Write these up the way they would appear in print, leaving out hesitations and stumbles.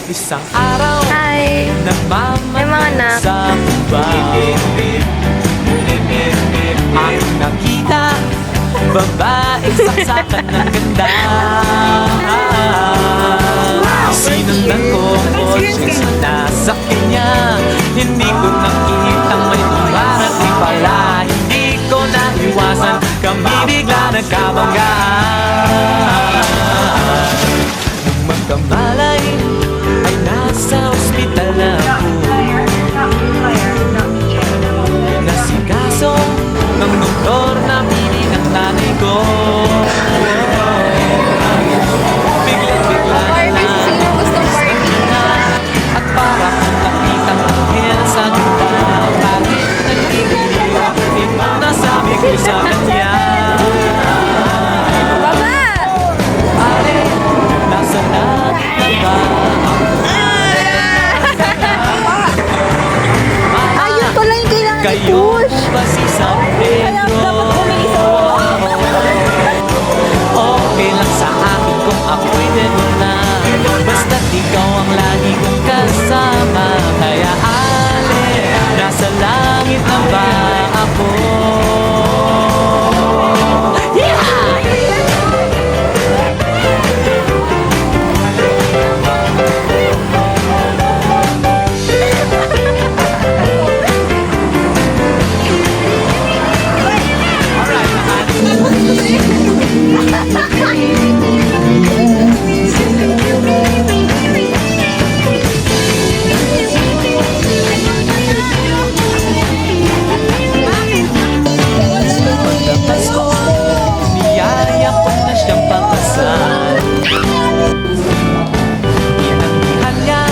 Isang araw Hi! May mga nagmamadali anak. sa kubaw. Ang nakita, babaeng saksakan ng ganda. Sinundan ko ang boses na nasa kanya. Hindi ko nakitang may dumarating pala. Hindi ko naiwasan, kami bigla nagkabanggaan. Nung magkamalay ay nasa ospital na ako. Nasikaso ng doktor na pili ng nanay ko. Bigla na Sino gustong party? at para kung nakitang anghel sa ganda. Bakit nagigiliw? Ito nasabi ko sa kanya. Baba! Pare, nasa langit na ba ako? Ayun pala yung kailangan Kayo i-push! ba si San Pedro? Okay lang sa akin kung ako'y dedo na. Basta't ikaw ang lagi kong kasama. Kaya ale, nasa langit na ba ako? Pasko, niyaya ko na siyang pakasal. Inandihan niya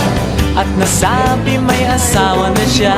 at nasabi may asawa na siya.